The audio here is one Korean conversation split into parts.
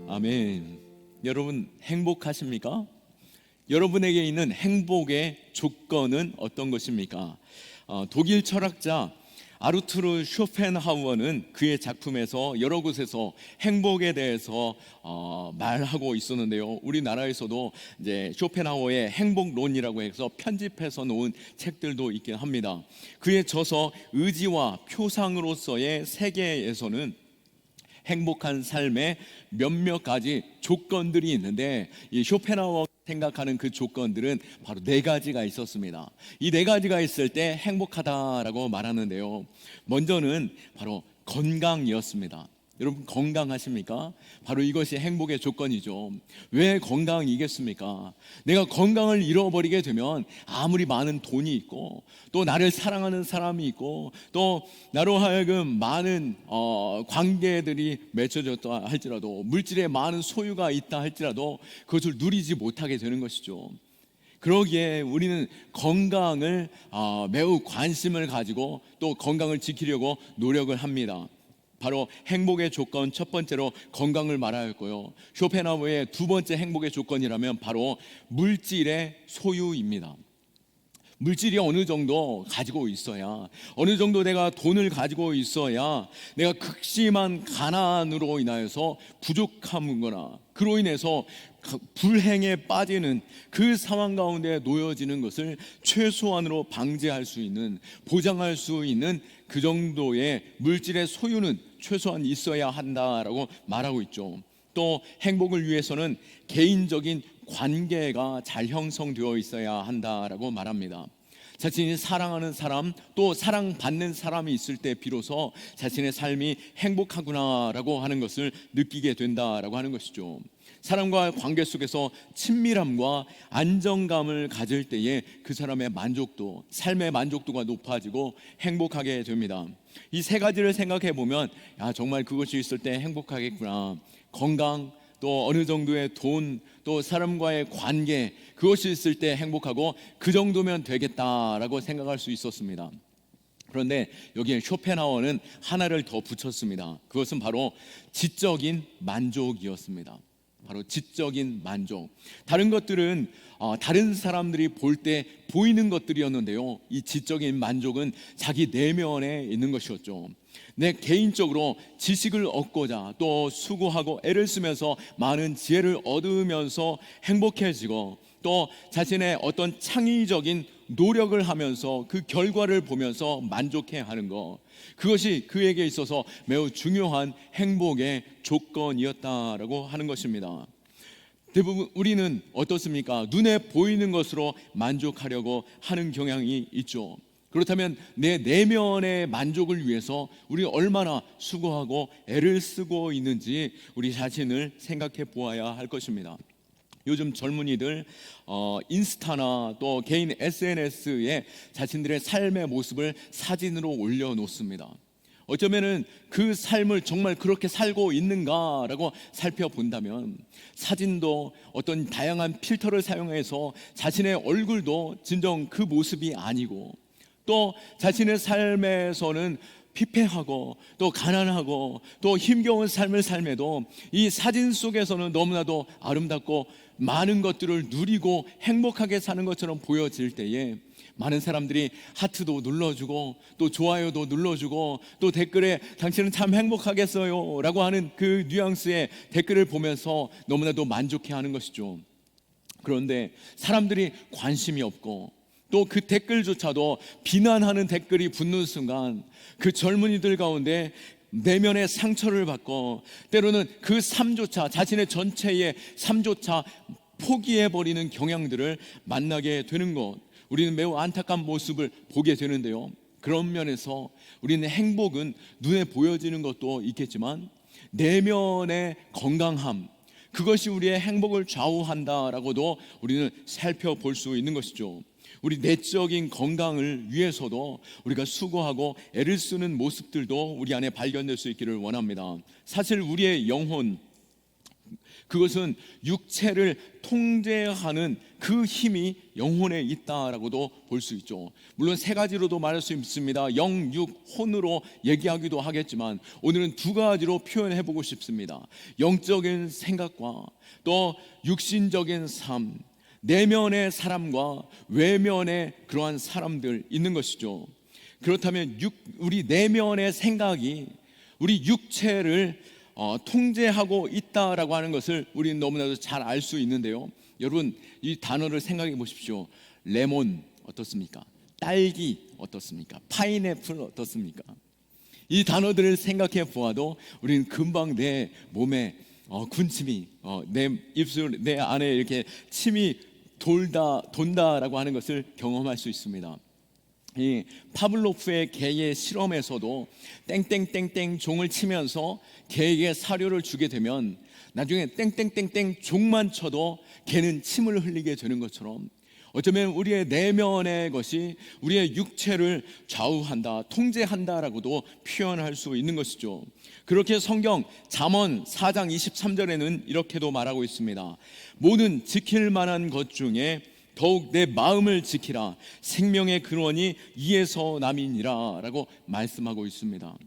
아멘. 여러분 행복하십니까? 여러분에게 있는 행복의 조건은 어떤 것입니까? 독일 철학자 아르투르 쇼펜하우어는 그의 작품에서 여러 곳에서 행복에 대해서 말하고 있었는데요. 우리나라에서도 이제 쇼펜하우어의 행복론이라고 해서 편집해서 놓은 책들도 있긴 합니다. 그의 저서 의지와 표상으로서의 세계에서는 행복한 삶의 몇몇 가지 조건들이 있는데, 이 쇼펜하우어가 생각하는 그 조건들은 바로 네 가지가 있었습니다. 이 네 가지가 있을 때 행복하다라고 말하는데요, 먼저는 바로 건강이었습니다. 여러분 건강하십니까? 바로 이것이 행복의 조건이죠. 왜 건강이겠습니까? 내가 건강을 잃어버리게 되면 아무리 많은 돈이 있고 또 나를 사랑하는 사람이 있고 또 나로 하여금 많은 관계들이 맺혀졌다 할지라도, 물질에 많은 소유가 있다 할지라도 그것을 누리지 못하게 되는 것이죠. 그러기에 우리는 건강을 매우 관심을 가지고 또 건강을 지키려고 노력을 합니다. 바로 행복의 조건 첫 번째로 건강을 말하였고요, 쇼펜하우어의 두 번째 행복의 조건이라면 바로 물질의 소유입니다. 물질이 어느 정도 가지고 있어야, 어느 정도 내가 돈을 가지고 있어야 내가 극심한 가난으로 인하여서 부족함거나 그로 인해서 불행에 빠지는 그 상황 가운데 놓여지는 것을 최소한으로 방지할 수 있는, 보장할 수 있는 그 정도의 물질의 소유는 최소한 있어야 한다라고 말하고 있죠. 또 행복을 위해서는 개인적인 관계가 잘 형성되어 있어야 한다라고 말합니다. 자신이 사랑하는 사람, 또 사랑받는 사람이 있을 때 비로소 자신의 삶이 행복하구나라고 하는 것을 느끼게 된다라고 하는 것이죠. 사람과의 관계 속에서 친밀함과 안정감을 가질 때에 그 사람의 만족도, 삶의 만족도가 높아지고 행복하게 됩니다. 이 세 가지를 생각해 보면 정말 그것이 있을 때 행복하겠구나. 건강, 또 어느 정도의 돈, 또 사람과의 관계, 그것이 있을 때 행복하고 그 정도면 되겠다라고 생각할 수 있었습니다. 그런데 여기에 쇼펜하우어는 하나를 더 붙였습니다. 그것은 바로 지적인 만족이었습니다. 바로 지적인 만족. 다른 것들은 다른 사람들이 볼 때 보이는 것들이었는데요, 이 지적인 만족은 자기 내면에 있는 것이었죠. 내 개인적으로 지식을 얻고자 또 수고하고 애를 쓰면서 많은 지혜를 얻으면서 행복해지고, 또 자신의 어떤 창의적인 노력을 하면서 그 결과를 보면서 만족해 하는 것, 그것이 그에게 있어서 매우 중요한 행복의 조건이었다라고 하는 것입니다. 대부분 우리는 어떻습니까? 눈에 보이는 것으로 만족하려고 하는 경향이 있죠. 그렇다면 내 내면의 만족을 위해서 우리 얼마나 수고하고 애를 쓰고 있는지 우리 자신을 생각해 보아야 할 것입니다. 요즘 젊은이들 인스타나 또 개인 SNS에 자신들의 삶의 모습을 사진으로 올려놓습니다. 어쩌면은 그 삶을 정말 그렇게 살고 있는가라고 살펴본다면 사진도 어떤 다양한 필터를 사용해서 자신의 얼굴도 진정 그 모습이 아니고, 또 자신의 삶에서는 피폐하고 또 가난하고 또 힘겨운 삶을 삶에도 이 사진 속에서는 너무나도 아름답고 많은 것들을 누리고 행복하게 사는 것처럼 보여질 때에 많은 사람들이 하트도 눌러주고 또 좋아요도 눌러주고 또 댓글에 당신은 참 행복하겠어요 라고 하는 그 뉘앙스의 댓글을 보면서 너무나도 만족해하는 것이죠. 그런데 사람들이 관심이 없고 또 그 댓글조차도 비난하는 댓글이 붙는 순간 그 젊은이들 가운데 내면의 상처를 받고 때로는 그 삶조차, 자신의 전체의 삶조차 포기해버리는 경향들을 만나게 되는 것, 우리는 매우 안타까운 모습을 보게 되는데요, 그런 면에서 우리는 행복은 눈에 보여지는 것도 있겠지만 내면의 건강함, 그것이 우리의 행복을 좌우한다라고도 우리는 살펴볼 수 있는 것이죠. 우리 내적인 건강을 위해서도 우리가 수고하고 애를 쓰는 모습들도 우리 안에 발견될 수 있기를 원합니다. 사실 우리의 영혼, 그것은 육체를 통제하는 그 힘이 영혼에 있다라고도 볼 수 있죠. 물론 세 가지로도 말할 수 있습니다. 영, 육, 혼으로 얘기하기도 하겠지만 오늘은 두 가지로 표현해 보고 싶습니다. 영적인 생각과 또 육신적인 삶, 내면의 사람과 외면의 그러한 사람들 있는 것이죠. 그렇다면 우리 내면의 생각이 우리 육체를 통제하고 있다라고 하는 것을 우리는 너무나도 잘 알 수 있는데요. 여러분, 이 단어를 생각해 보십시오. 레몬 어떻습니까? 딸기 어떻습니까? 파인애플 어떻습니까? 이 단어들을 생각해 보아도 우리는 금방 내 몸에 군침이 내 입술 내 안에 이렇게 침이 돈다라고 하는 것을 경험할 수 있습니다. 이 파블로프의 개의 실험에서도 땡땡땡땡 종을 치면서 개에게 사료를 주게 되면 나중에 땡땡땡땡 종만 쳐도 개는 침을 흘리게 되는 것처럼 어쩌면 우리의 내면의 것이 우리의 육체를 좌우한다, 통제한다라고도 표현할 수 있는 것이죠. 그렇게 성경 잠언 4장 23절에는 이렇게도 말하고 있습니다. 모든 지킬 만한 것 중에 더욱 내 마음을 지키라. 생명의 근원이 이에서 남이니라 라고 말씀하고 있습니다.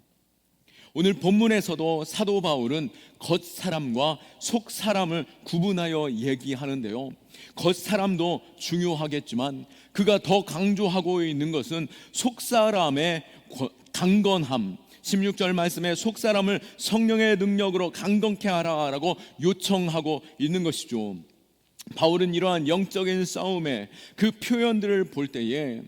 오늘 본문에서도 사도 바울은 겉사람과 속사람을 구분하여 얘기하는데요. 겉사람도 중요하겠지만 그가 더 강조하고 있는 것은 속사람의 강건함, 16절 말씀에 속사람을 성령의 능력으로 강건케 하라라고 요청하고 있는 것이죠. 바울은 이러한 영적인 싸움의 그 표현들을 볼 때에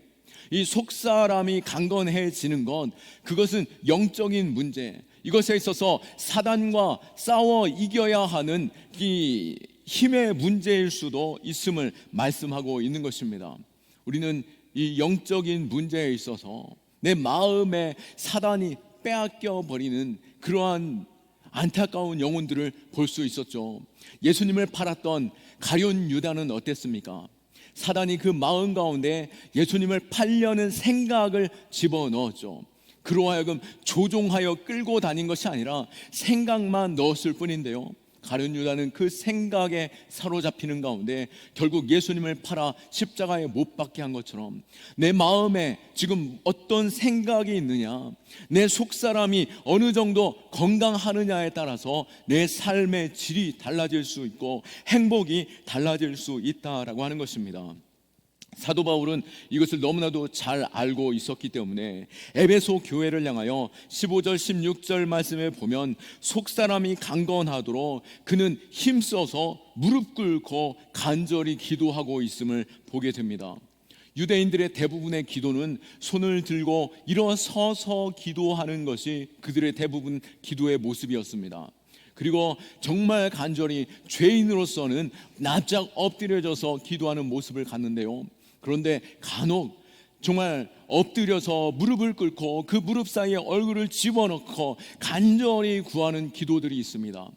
이 속사람이 강건해지는 것, 그것은 영적인 문제, 이것에 있어서 사단과 싸워 이겨야 하는 이 힘의 문제일 수도 있음을 말씀하고 있는 것입니다. 우리는 이 영적인 문제에 있어서 내 마음에 사단이 빼앗겨 버리는 그러한 안타까운 영혼들을 볼 수 있었죠. 예수님을 팔았던 가룟 유다는 어땠습니까? 사단이 그 마음 가운데 예수님을 팔려는 생각을 집어넣었죠. 그로 하여금 조종하여 끌고 다닌 것이 아니라 생각만 넣었을 뿐인데요. 가룟 유다는 그 생각에 사로잡히는 가운데 결국 예수님을 팔아 십자가에 못 박게 한 것처럼 내 마음에 지금 어떤 생각이 있느냐, 내 속사람이 어느 정도 건강하느냐에 따라서 내 삶의 질이 달라질 수 있고 행복이 달라질 수 있다라고 하는 것입니다. 사도 바울은 이것을 너무나도 잘 알고 있었기 때문에 에베소 교회를 향하여 15절 16절 말씀에 보면 속사람이 강건하도록 그는 힘써서 무릎 꿇고 간절히 기도하고 있음을 보게 됩니다. 유대인들의 대부분의 기도는 손을 들고 일어서서 기도하는 것이 그들의 대부분 기도의 모습이었습니다. 그리고 정말 간절히 죄인으로서는 납작 엎드려져서 기도하는 모습을 갖는데요. 그런데 간혹 정말 엎드려서 무릎을 꿇고 그 무릎 사이에 얼굴을 집어넣고 간절히 구하는 기도들이 있습니다.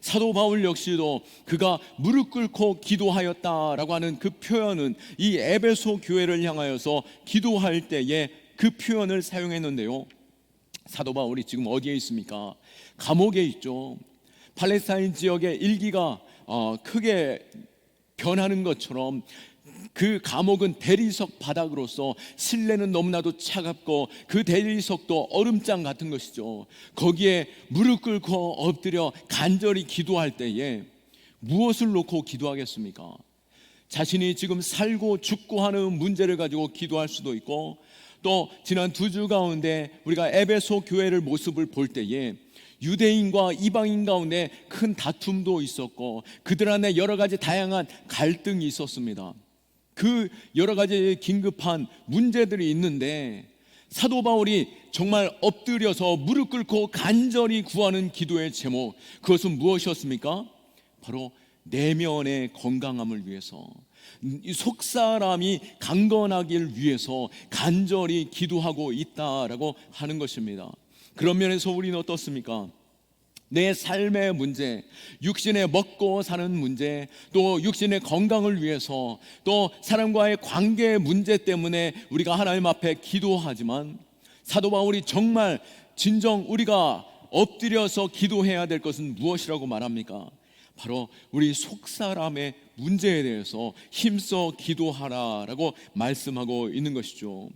사도 바울 역시도 그가 무릎 꿇고 기도하였다라고 하는 그 표현은 이 에베소 교회를 향하여서 기도할 때에 그 표현을 사용했는데요. 사도 바울이 지금 어디에 있습니까? 감옥에 있죠. 팔레스타인 지역의 일기가 크게 변하는 것처럼 그 감옥은 대리석 바닥으로서 실내는 너무나도 차갑고 그 대리석도 얼음장 같은 것이죠. 거기에 무릎 꿇고 엎드려 간절히 기도할 때에 무엇을 놓고 기도하겠습니까? 자신이 지금 살고 죽고 하는 문제를 가지고 기도할 수도 있고, 또 지난 2주 가운데 우리가 에베소 교회를 모습을 볼 때에 유대인과 이방인 가운데 큰 다툼도 있었고 그들 안에 여러 가지 다양한 갈등이 있었습니다. 그 여러 가지 긴급한 문제들이 있는데 사도 바울이 정말 엎드려서 무릎 꿇고 간절히 구하는 기도의 제목, 그것은 무엇이었습니까? 바로 내면의 건강함을 위해서, 이 속사람이 강건하길 위해서 간절히 기도하고 있다라고 하는 것입니다. 그런 면에서 우리는 어떻습니까? 내 삶의 문제, 육신의 먹고 사는 문제, 또 육신의 건강을 위해서, 또 사람과의 관계 문제 때문에 우리가 하나님 앞에 기도하지만 사도 바울이 정말 진정 우리가 엎드려서 기도해야 될 것은 무엇이라고 말합니까? 바로 우리 속사람의 문제에 대해서 힘써 기도하라라고 말씀하고 있는 것이죠.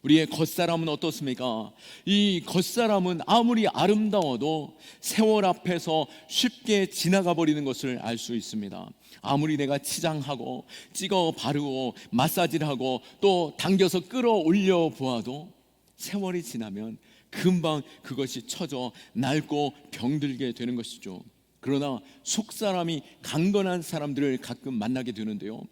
우리의 겉사람은 어떻습니까? 이 겉사람은 아무리 아름다워도 세월 앞에서 쉽게 지나가 버리는 것을 알 수 있습니다. 아무리 내가 치장하고 찍어 바르고 마사지를 하고 또 당겨서 끌어올려 보아도 세월이 지나면 금방 그것이 처져 낡고 병들게 되는 것이죠. 그러나 속사람이 강건한 사람들을 가끔 만나게 되는데요,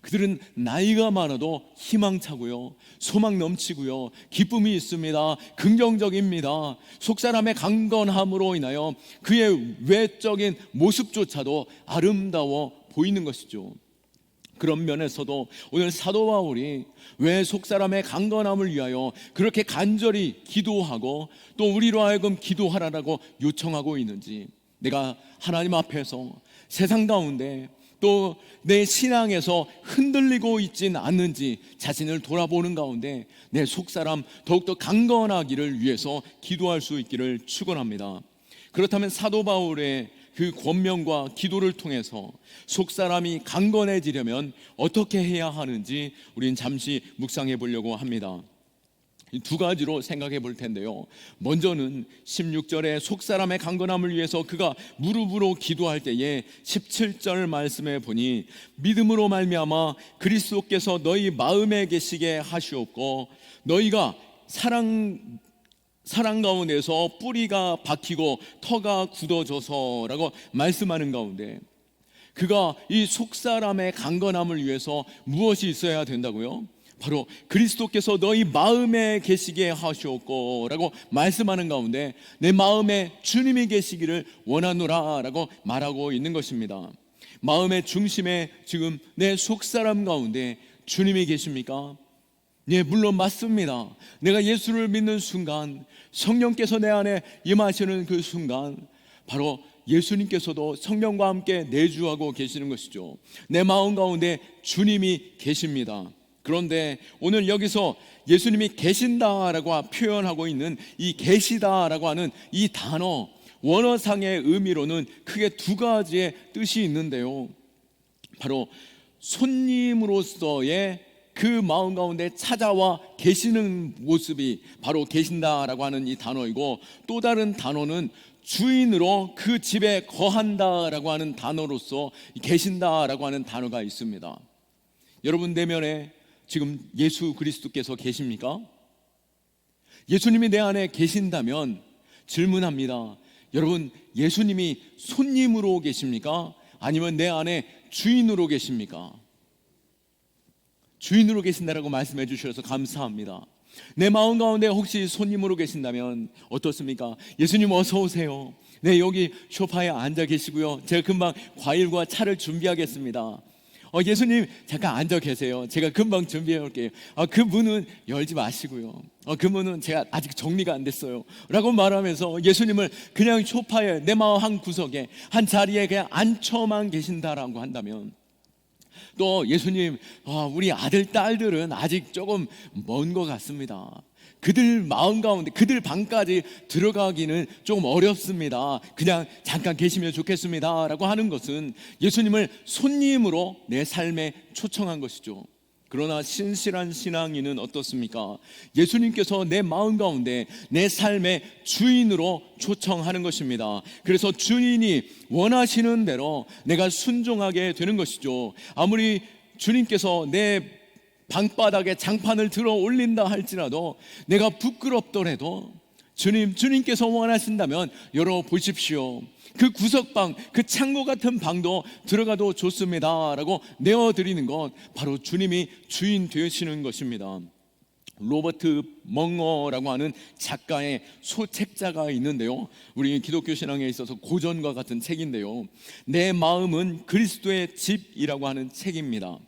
그들은 나이가 많아도 희망차고요, 소망 넘치고요, 기쁨이 있습니다. 긍정적입니다. 속사람의 강건함으로 인하여 그의 외적인 모습조차도 아름다워 보이는 것이죠. 그런 면에서도 오늘 사도 바울이 왜 속사람의 강건함을 위하여 그렇게 간절히 기도하고 또 우리로 하여금 기도하라고 요청하고 있는지, 내가 하나님 앞에서 세상 가운데 또 내 신앙에서 흔들리고 있진 않는지 자신을 돌아보는 가운데 내 속사람 더욱더 강건하기를 위해서 기도할 수 있기를 축원합니다. 그렇다면 사도 바울의 그 권면과 기도를 통해서 속사람이 강건해지려면 어떻게 해야 하는지 우리는 잠시 묵상해 보려고 합니다. 두 가지로 생각해 볼 텐데요, 먼저는 16절에 속사람의 강건함을 위해서 그가 무릎으로 기도할 때에 17절 말씀에 보니 믿음으로 말미암아 그리스도께서 너희 마음에 계시게 하시옵고 너희가 사랑 가운데서 뿌리가 박히고 터가 굳어져서라고 말씀하는 가운데, 그가 이 속사람의 강건함을 위해서 무엇이 있어야 된다고요? 바로 그리스도께서 너희 마음에 계시게 하시옵고 라고 말씀하는 가운데 내 마음에 주님이 계시기를 원하노라 라고 말하고 있는 것입니다. 마음의 중심에 지금 내 속사람 가운데 주님이 계십니까? 예, 물론 맞습니다. 내가 예수를 믿는 순간, 성령께서 내 안에 임하시는 그 순간, 바로 예수님께서도 성령과 함께 내주하고 계시는 것이죠. 내 마음 가운데 주님이 계십니다. 그런데 오늘 여기서 예수님이 계신다라고 표현하고 있는 이 계시다라고 하는 이 단어, 원어상의 의미로는 크게 두 가지의 뜻이 있는데요, 바로 손님으로서의 그 마음 가운데 찾아와 계시는 모습이 바로 계신다라고 하는 이 단어이고, 또 다른 단어는 주인으로 그 집에 거한다라고 하는 단어로서 계신다라고 하는 단어가 있습니다. 여러분 내면에 지금 예수 그리스도께서 계십니까? 예수님이 내 안에 계신다면 질문합니다. 여러분, 예수님이 손님으로 계십니까? 아니면 내 안에 주인으로 계십니까? 주인으로 계신다라고 말씀해 주셔서 감사합니다. 내 마음 가운데 혹시 손님으로 계신다면 어떻습니까? 예수님 어서 오세요. 네, 여기 소파에 앉아 계시고요, 제가 금방 과일과 차를 준비하겠습니다. 예수님 잠깐 앉아 계세요. 제가 금방 준비해 올게요. 그 문은 열지 마시고요. 그 문은 제가 아직 정리가 안 됐어요 라고 말하면서 예수님을 그냥 소파에, 내 마음 한 구석에 한 자리에 그냥 앉혀만 계신다라고 한다면, 또 예수님 우리 아들 딸들은 아직 조금 먼 것 같습니다. 그들 마음 가운데 그들 방까지 들어가기는 조금 어렵습니다. 그냥 잠깐 계시면 좋겠습니다 라고 하는 것은 예수님을 손님으로 내 삶에 초청한 것이죠. 그러나 신실한 신앙인은 어떻습니까? 예수님께서 내 마음 가운데 내 삶의 주인으로 초청하는 것입니다. 그래서 주인이 원하시는 대로 내가 순종하게 되는 것이죠. 아무리 주님께서 내 방바닥에 장판을 들어 올린다 할지라도 내가 부끄럽더라도 주님께서 원하신다면 열어보십시오. 그 구석방, 그 창고 같은 방도 들어가도 좋습니다 라고 내어드리는 것, 바로 주님이 주인 되시는 것입니다. 로버트 멍어라고 하는 작가의 소책자가 있는데요, 우리 기독교 신앙에 있어서 고전과 같은 책인데요, 내 마음은 그리스도의 집이라고 하는 책입니다.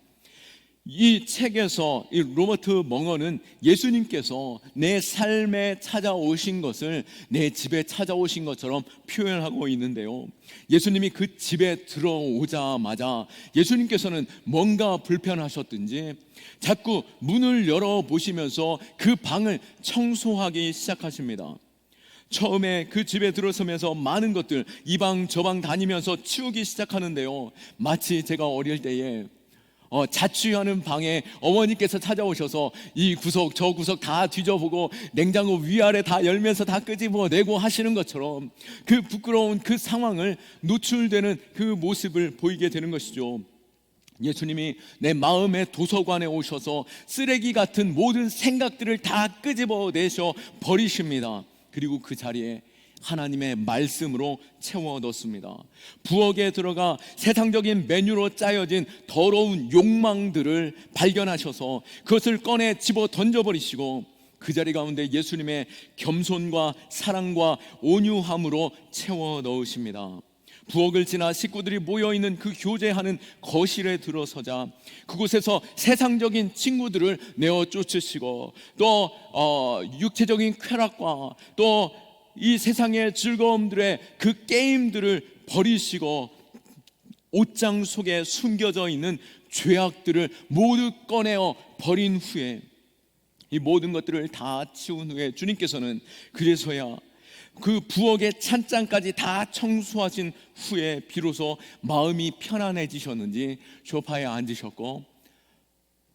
이 책에서 이 로버트 멍어는 예수님께서 내 삶에 찾아오신 것을 내 집에 찾아오신 것처럼 표현하고 있는데요, 예수님이 그 집에 들어오자마자 예수님께서는 뭔가 불편하셨든지 자꾸 문을 열어보시면서 그 방을 청소하기 시작하십니다. 처음에 그 집에 들어서면서 많은 것들 이방 저방 다니면서 치우기 시작하는데요, 마치 제가 어릴 때에 자취하는 방에 어머니께서 찾아오셔서 이 구석 저 구석 다 뒤져보고 냉장고 위아래 다 열면서 다 끄집어내고 하시는 것처럼 그 부끄러운 그 상황을 노출되는 그 모습을 보이게 되는 것이죠. 예수님이 내 마음의 도서관에 오셔서 쓰레기 같은 모든 생각들을 다 끄집어내셔 버리십니다. 그리고 그 자리에 하나님의 말씀으로 채워 넣습니다. 부엌에 들어가 세상적인 메뉴로 짜여진 더러운 욕망들을 발견하셔서 그것을 꺼내 집어 던져버리시고 그 자리 가운데 예수님의 겸손과 사랑과 온유함으로 채워 넣으십니다. 부엌을 지나 식구들이 모여있는 그 교제하는 거실에 들어서자 그곳에서 세상적인 친구들을 내어 쫓으시고 또 육체적인 쾌락과 또 이 세상의 즐거움들의 그 게임들을 버리시고 옷장 속에 숨겨져 있는 죄악들을 모두 꺼내어 버린 후에 이 모든 것들을 다 치운 후에 주님께서는 그래서야 그 부엌의 찬장까지 다 청소하신 후에 비로소 마음이 편안해지셨는지 소파에 앉으셨고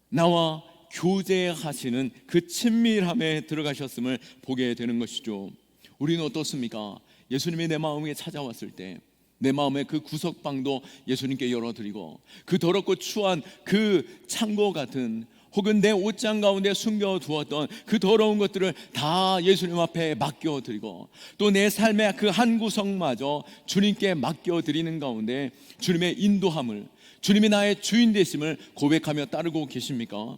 나와 교제하시는 그 친밀함에 들어가셨음을 보게 되는 것이죠. 우리는 어떻습니까? 예수님이 내 마음에 찾아왔을 때 내 마음의 그 구석방도 예수님께 열어드리고 그 더럽고 추한 그 창고 같은 혹은 내 옷장 가운데 숨겨두었던 그 더러운 것들을 다 예수님 앞에 맡겨드리고 또 내 삶의 그 한 구석마저 주님께 맡겨드리는 가운데 주님의 인도함을, 주님이 나의 주인 되심을 고백하며 따르고 계십니까?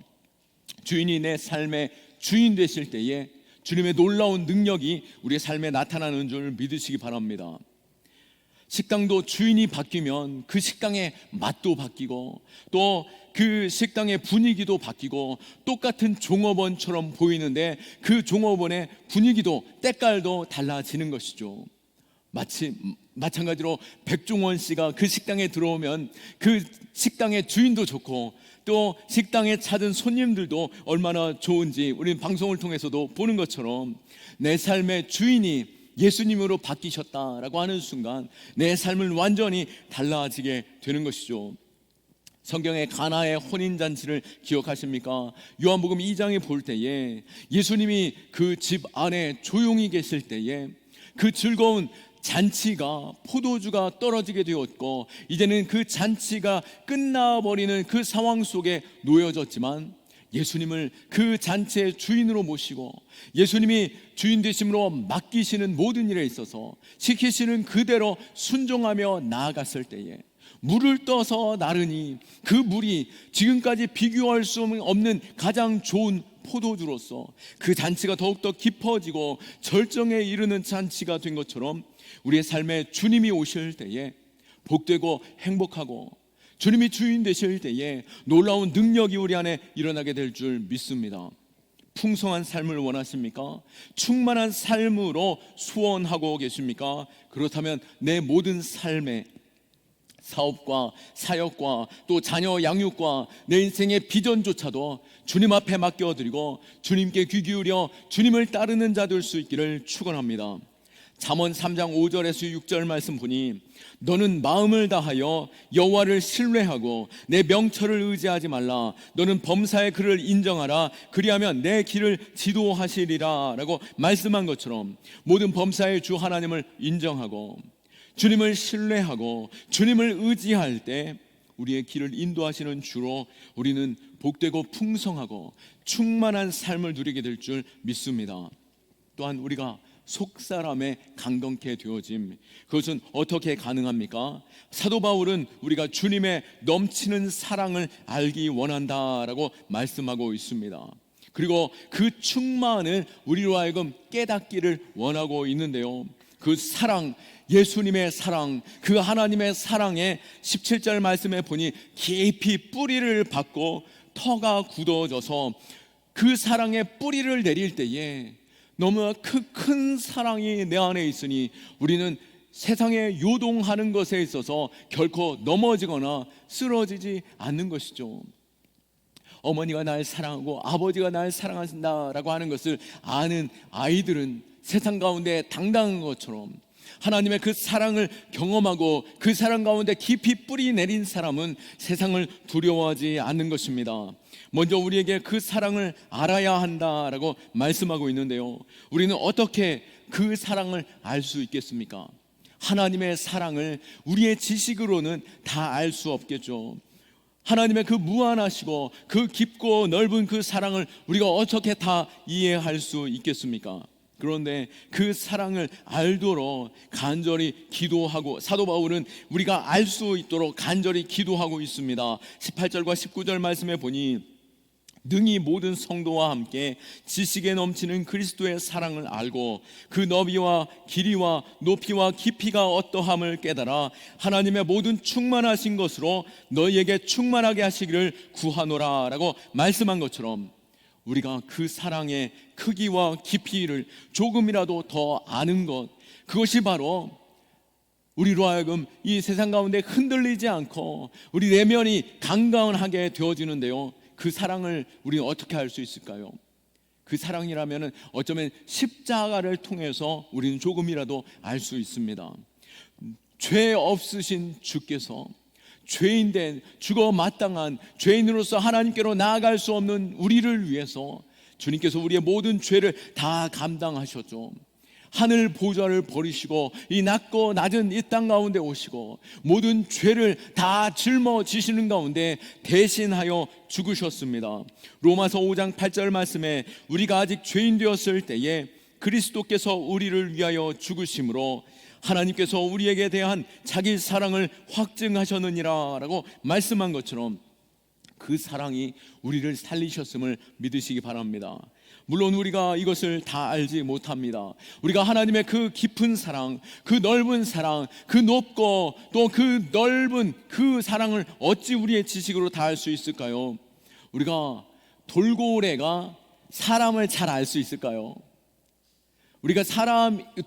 주인이 내 삶의 주인 되실 때에 주님의 놀라운 능력이 우리의 삶에 나타나는 줄 믿으시기 바랍니다. 식당도 주인이 바뀌면 그 식당의 맛도 바뀌고 또 그 식당의 분위기도 바뀌고 똑같은 종업원처럼 보이는데 그 종업원의 분위기도 때깔도 달라지는 것이죠. 마찬가지로 백종원 씨가 그 식당에 들어오면 그 식당의 주인도 좋고 또 식당에 찾은 손님들도 얼마나 좋은지 우리는 방송을 통해서도 보는 것처럼 내 삶의 주인이 예수님으로 바뀌셨다라고 하는 순간 내 삶은 완전히 달라지게 되는 것이죠. 성경의 가나의 혼인잔치를 기억하십니까? 요한복음 2장에 볼 때에 예수님이 그 집 안에 조용히 계실 때에 그 즐거운 잔치가 포도주가 떨어지게 되었고 이제는 그 잔치가 끝나버리는 그 상황 속에 놓여졌지만 예수님을 그 잔치의 주인으로 모시고 예수님이 주인 되심으로 맡기시는 모든 일에 있어서 시키시는 그대로 순종하며 나아갔을 때에 물을 떠서 나르니 그 물이 지금까지 비교할 수 없는 가장 좋은 포도주로서 그 잔치가 더욱더 깊어지고 절정에 이르는 잔치가 된 것처럼 우리의 삶에 주님이 오실 때에 복되고 행복하고 주님이 주인 되실 때에 놀라운 능력이 우리 안에 일어나게 될 줄 믿습니다. 풍성한 삶을 원하십니까? 충만한 삶으로 소원하고 계십니까? 그렇다면 내 모든 삶에 사업과 사역과 또 자녀 양육과 내 인생의 비전조차도 주님 앞에 맡겨드리고 주님께 귀 기울여 주님을 따르는 자 될 수 있기를 축원합니다. 잠언 3장 5절에서 6절 말씀 보니 너는 마음을 다하여 여호와를 신뢰하고 내 명철을 의지하지 말라. 너는 범사의 그를 인정하라. 그리하면 내 길을 지도하시리라 라고 말씀한 것처럼 모든 범사의 주 하나님을 인정하고 주님을 신뢰하고 주님을 의지할 때 우리의 길을 인도하시는 주로 우리는 복되고 풍성하고 충만한 삶을 누리게 될 줄 믿습니다. 또한 우리가 속사람에 강건케 되어짐, 그것은 어떻게 가능합니까? 사도 바울은 우리가 주님의 넘치는 사랑을 알기 원한다라고 말씀하고 있습니다. 그리고 그 충만을 우리로 하여금 깨닫기를 원하고 있는데요, 그 사랑, 예수님의 사랑, 그 하나님의 사랑에 17절 말씀에 보니 깊이 뿌리를 받고 터가 굳어져서 그 사랑의 뿌리를 내릴 때에 너무 큰 사랑이 내 안에 있으니 우리는 세상에 요동하는 것에 있어서 결코 넘어지거나 쓰러지지 않는 것이죠. 어머니가 날 사랑하고 아버지가 날 사랑한다라고 하는 것을 아는 아이들은 세상 가운데 당당한 것처럼 하나님의 그 사랑을 경험하고 그 사랑 가운데 깊이 뿌리 내린 사람은 세상을 두려워하지 않는 것입니다. 먼저 우리에게 그 사랑을 알아야 한다라고 말씀하고 있는데요, 우리는 어떻게 그 사랑을 알 수 있겠습니까? 하나님의 사랑을 우리의 지식으로는 다 알 수 없겠죠. 하나님의 그 무한하시고 그 깊고 넓은 그 사랑을 우리가 어떻게 다 이해할 수 있겠습니까? 그런데 그 사랑을 알도록 간절히 기도하고, 사도 바울은 우리가 알 수 있도록 간절히 기도하고 있습니다. 18절과 19절 말씀에 보니 능히 모든 성도와 함께 지식에 넘치는 그리스도의 사랑을 알고 그 너비와 길이와 높이와 깊이가 어떠함을 깨달아 하나님의 모든 충만하신 것으로 너희에게 충만하게 하시기를 구하노라 라고 말씀한 것처럼, 우리가 그 사랑의 크기와 깊이를 조금이라도 더 아는 것, 그것이 바로 우리로 하여금 이 세상 가운데 흔들리지 않고 우리 내면이 강건하게 되어지는데요, 그 사랑을 우리는 어떻게 알 수 있을까요? 그 사랑이라면 어쩌면 십자가를 통해서 우리는 조금이라도 알 수 있습니다. 죄 없으신 주께서 죄인된, 죽어 마땅한 죄인으로서 하나님께로 나아갈 수 없는 우리를 위해서 주님께서 우리의 모든 죄를 다 감당하셨죠. 하늘 보좌를 버리시고 이 낮고 낮은 이 땅 가운데 오시고 모든 죄를 다 짊어지시는 가운데 대신하여 죽으셨습니다. 로마서 5장 8절 말씀에 우리가 아직 죄인 되었을 때에 그리스도께서 우리를 위하여 죽으심으로 하나님께서 우리에게 대한 자기 사랑을 확증하셨느니라 라고 말씀한 것처럼 그 사랑이 우리를 살리셨음을 믿으시기 바랍니다. 물론 우리가 이것을 다 알지 못합니다. 우리가 하나님의 그 깊은 사랑, 그 넓은 사랑, 그 높고 또 그 넓은 그 사랑을 어찌 우리의 지식으로 다 알 수 있을까요? 우리가 돌고래가 사람을 잘 알 수 있을까요? 우리가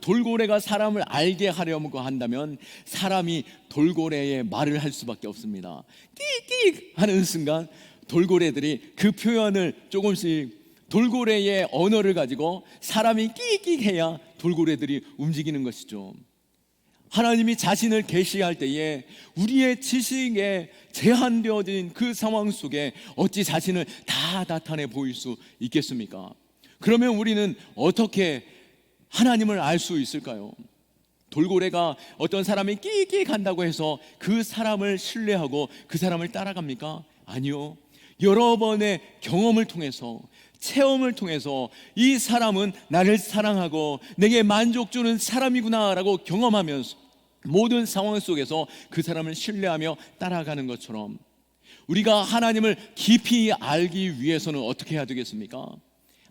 돌고래가 사람을 알게 하려고 한다면 사람이 돌고래의 말을 할 수밖에 없습니다. 끽끽 하는 순간 돌고래들이 그 표현을 조금씩, 돌고래의 언어를 가지고 사람이 끽끽 해야 돌고래들이 움직이는 것이죠. 하나님이 자신을 계시할 때에 우리의 지식에 제한되어진 그 상황 속에 어찌 자신을 다 나타내 보일 수 있겠습니까? 그러면 우리는 어떻게 하나님을 알 수 있을까요? 돌고래가 어떤 사람이 끽끽 한다고 해서 그 사람을 신뢰하고 그 사람을 따라갑니까? 아니요. 여러 번의 경험을 통해서, 체험을 통해서 이 사람은 나를 사랑하고 내게 만족 주는 사람이구나 라고 경험하면서 모든 상황 속에서 그 사람을 신뢰하며 따라가는 것처럼, 우리가 하나님을 깊이 알기 위해서는 어떻게 해야 되겠습니까?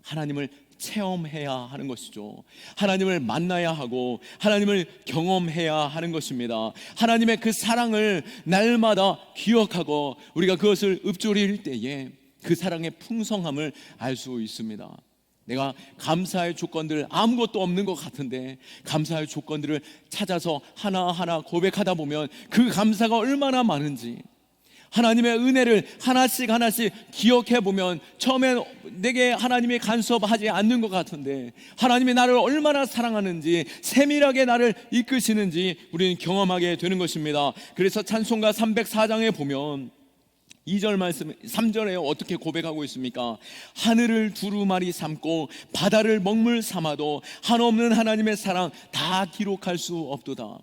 하나님을 체험해야 하는 것이죠. 하나님을 만나야 하고 하나님을 경험해야 하는 것입니다. 하나님의 그 사랑을 날마다 기억하고 우리가 그것을 읊조릴 때에 그 사랑의 풍성함을 알 수 있습니다. 내가 감사의 조건들 아무것도 없는 것 같은데 감사의 조건들을 찾아서 하나하나 고백하다 보면 그 감사가 얼마나 많은지, 하나님의 은혜를 하나씩 하나씩 기억해 보면 처음엔 내게 하나님이 간섭하지 않는 것 같은데 하나님이 나를 얼마나 사랑하는지, 세밀하게 나를 이끄시는지 우리는 경험하게 되는 것입니다. 그래서 찬송가 304장에 보면 2절 말씀, 3절에 어떻게 고백하고 있습니까? 하늘을 두루마리 삼고 바다를 먹물 삼아도 한없는 하나님의 사랑 다 기록할 수 없도다.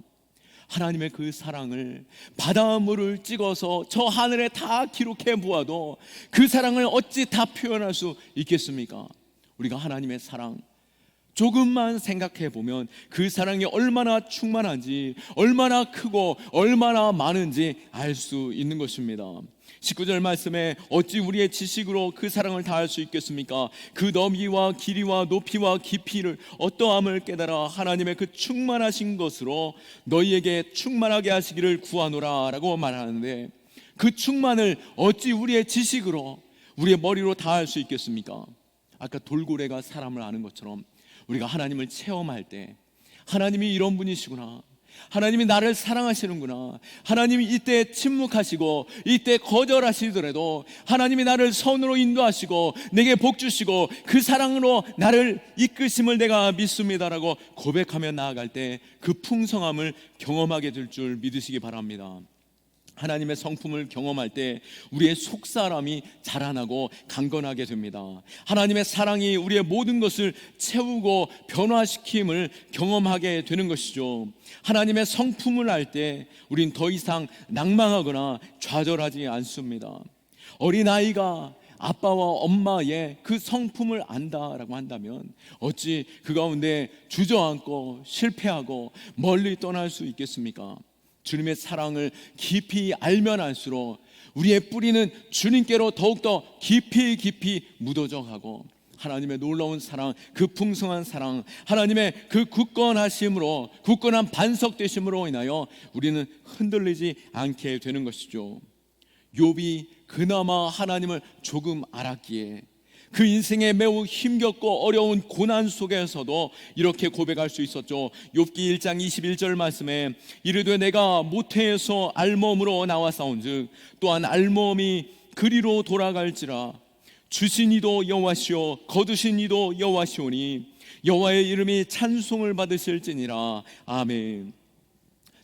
하나님의 그 사랑을 바닷물을 찍어서 저 하늘에 다 기록해 보아도 그 사랑을 어찌 다 표현할 수 있겠습니까? 우리가 하나님의 사랑 조금만 생각해 보면 그 사랑이 얼마나 충만한지, 얼마나 크고 얼마나 많은지 알 수 있는 것입니다. 19절 말씀에 어찌 우리의 지식으로 그 사랑을 다 알 수 있겠습니까? 그 너비와 길이와 높이와 깊이를 어떠함을 깨달아 하나님의 그 충만하신 것으로 너희에게 충만하게 하시기를 구하노라 라고 말하는데, 그 충만을 어찌 우리의 지식으로, 우리의 머리로 다 알 수 있겠습니까? 아까 돌고래가 사람을 아는 것처럼 우리가 하나님을 체험할 때 하나님이 이런 분이시구나, 하나님이 나를 사랑하시는구나. 하나님이 이때 침묵하시고 이때 거절하시더라도 하나님이 나를 선으로 인도하시고 내게 복 주시고 그 사랑으로 나를 이끄심을 내가 믿습니다라고 고백하며 나아갈 때 그 풍성함을 경험하게 될 줄 믿으시기 바랍니다. 하나님의 성품을 경험할 때 우리의 속사람이 자라나고 강건하게 됩니다. 하나님의 사랑이 우리의 모든 것을 채우고 변화시킴을 경험하게 되는 것이죠. 하나님의 성품을 알 때 우린 더 이상 낭망하거나 좌절하지 않습니다. 어린아이가 아빠와 엄마의 그 성품을 안다라고 한다면 어찌 그 가운데 주저앉고 실패하고 멀리 떠날 수 있겠습니까? 주님의 사랑을 깊이 알면 알수록 우리의 뿌리는 주님께로 더욱더 깊이 묻어져 가고 하나님의 놀라운 사랑, 그 풍성한 사랑, 하나님의 그 굳건한 반석 되심으로 인하여 우리는 흔들리지 않게 되는 것이죠. 욥이 그나마 하나님을 조금 알았기에 그 인생에 매우 힘겹고 어려운 고난 속에서도 이렇게 고백할 수 있었죠. 욥기 1장 21절 말씀에 이르되 내가 모태에서 알몸으로 나와싸운즉 또한 알몸이 그리로 돌아갈지라 주신 이도 여호와시오 거두신 이도 여호와시오니 여호와의 이름이 찬송을 받으실지니라. 아멘.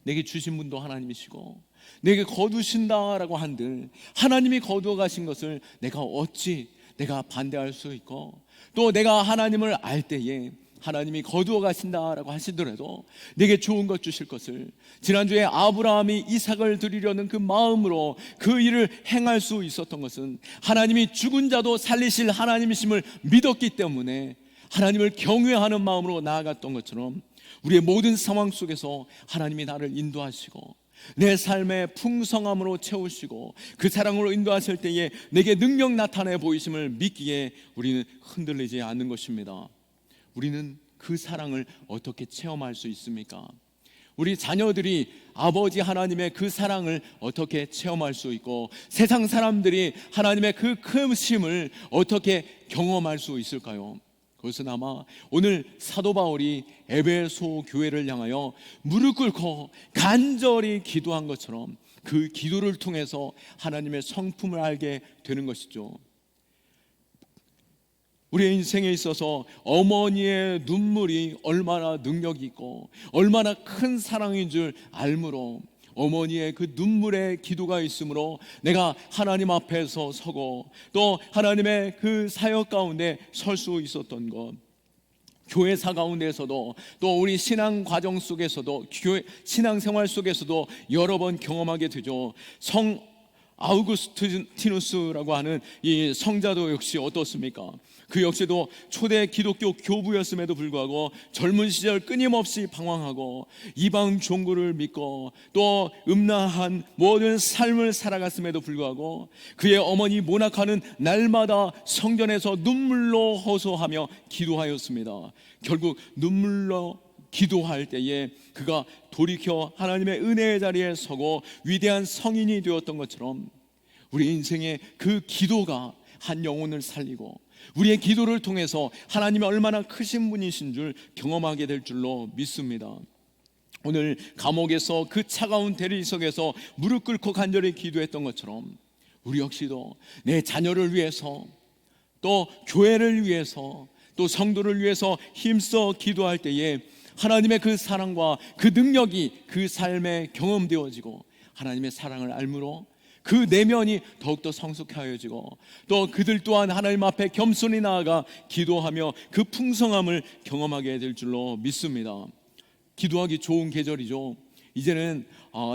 내게 주신 분도 하나님이시고 내게 거두신다라고 한들 하나님이 거두어 가신 것을 내가 반대할 수 있고 또 내가 하나님을 알 때에 하나님이 거두어 가신다라고 하시더라도 내게 좋은 것 주실 것을, 지난주에 아브라함이 이삭을 드리려는 그 마음으로 그 일을 행할 수 있었던 것은 하나님이 죽은 자도 살리실 하나님이심을 믿었기 때문에 하나님을 경외하는 마음으로 나아갔던 것처럼 우리의 모든 상황 속에서 하나님이 나를 인도하시고 내 삶의 풍성함으로 채우시고 그 사랑으로 인도하실 때에 내게 능력 나타내 보이심을 믿기에 우리는 흔들리지 않는 것입니다. 우리는 그 사랑을 어떻게 체험할 수 있습니까? 우리 자녀들이 아버지 하나님의 그 사랑을 어떻게 체험할 수 있고 세상 사람들이 하나님의 그 크심을 어떻게 경험할 수 있을까요? 그것은 아마 오늘 사도 바울이 에베소 교회를 향하여 무릎 꿇고 간절히 기도한 것처럼 그 기도를 통해서 하나님의 성품을 알게 되는 것이죠. 우리의 인생에 있어서 어머니의 눈물이 얼마나 능력이 있고 얼마나 큰 사랑인 줄 알므로 어머니의 그 눈물의 기도가 있으므로 내가 하나님 앞에서 서고 또 하나님의 그 사역 가운데 설 수 있었던 것, 교회사 가운데서도 또 우리 신앙 과정 속에서도 신앙생활 속에서도 여러 번 경험하게 되죠. 성 아우구스티누스라고 하는 이 성자도 역시 어떻습니까? 그 역시도 초대 기독교 교부였음에도 불구하고 젊은 시절 끊임없이 방황하고 이방 종교를 믿고 또 음란한 모든 삶을 살아갔음에도 불구하고 그의 어머니 모나카는 날마다 성전에서 눈물로 호소하며 기도하였습니다. 결국 눈물로 기도할 때에 그가 돌이켜 하나님의 은혜의 자리에 서고 위대한 성인이 되었던 것처럼 우리 인생의 그 기도가 한 영혼을 살리고 우리의 기도를 통해서 하나님이 얼마나 크신 분이신 줄 경험하게 될 줄로 믿습니다. 오늘 감옥에서 그 차가운 대리석에서 무릎 꿇고 간절히 기도했던 것처럼 우리 역시도 내 자녀를 위해서 또 교회를 위해서 또 성도를 위해서 힘써 기도할 때에 하나님의 그 사랑과 그 능력이 그 삶에 경험되어지고 하나님의 사랑을 알므로 그 내면이 더욱더 성숙하여지고 또 그들 또한 하나님 앞에 겸손히 나아가 기도하며 그 풍성함을 경험하게 될 줄로 믿습니다. 기도하기 좋은 계절이죠. 이제는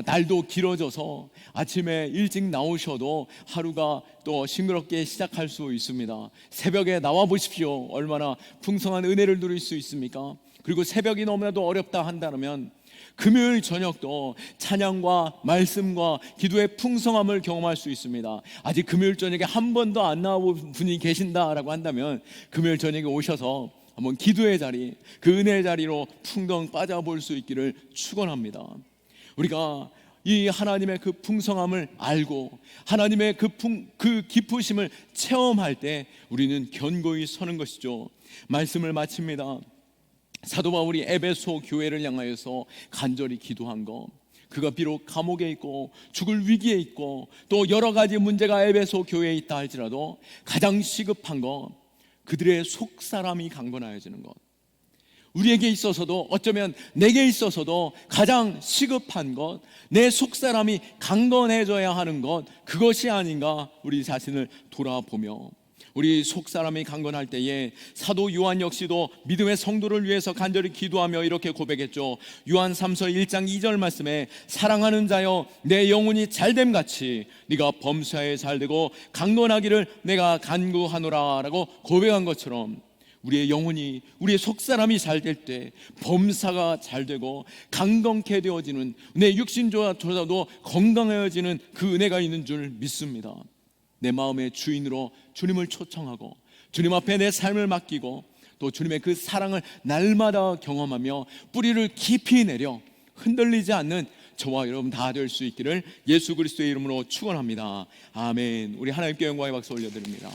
날도 길어져서 아침에 일찍 나오셔도 하루가 또 싱그럽게 시작할 수 있습니다. 새벽에 나와 보십시오. 얼마나 풍성한 은혜를 누릴 수 있습니까? 그리고 새벽이 너무나도 어렵다 한다면 금요일 저녁도 찬양과 말씀과 기도의 풍성함을 경험할 수 있습니다. 아직 금요일 저녁에 한 번도 안 나와본 분이 계신다라고 한다면 금요일 저녁에 오셔서 한번 기도의 자리, 그 은혜의 자리로 풍덩 빠져볼 수 있기를 축원합니다. 우리가 이 하나님의 그 풍성함을 알고 하나님의 그 기쁘심을 체험할 때 우리는 견고히 서는 것이죠. 말씀을 마칩니다. 사도 바울이 에베소 교회를 향하여서 간절히 기도한 것, 그가 비록 감옥에 있고 죽을 위기에 있고 또 여러 가지 문제가 에베소 교회에 있다 할지라도 가장 시급한 것, 그들의 속사람이 강건하여지는 것. 우리에게 있어서도, 어쩌면 내게 있어서도 가장 시급한 것, 내 속사람이 강건해져야 하는 것, 그것이 아닌가 우리 자신을 돌아보며, 우리 속사람이 강건할 때에 사도 요한 역시도 믿음의 성도를 위해서 간절히 기도하며 이렇게 고백했죠. 요한 3서 1장 2절 말씀에 사랑하는 자여 내 영혼이 잘됨같이 네가 범사에 잘되고 강건하기를 내가 간구하노라 라고 고백한 것처럼, 우리의 영혼이, 우리의 속사람이 잘 될 때 범사가 잘 되고 강건케 되어지는, 내 육신조차도 건강해지는 그 은혜가 있는 줄 믿습니다. 내 마음의 주인으로 주님을 초청하고 주님 앞에 내 삶을 맡기고 또 주님의 그 사랑을 날마다 경험하며 뿌리를 깊이 내려 흔들리지 않는 저와 여러분 다 될 수 있기를 예수 그리스도의 이름으로 축원합니다. 아멘. 우리 하나님께 영광의 박수 올려드립니다.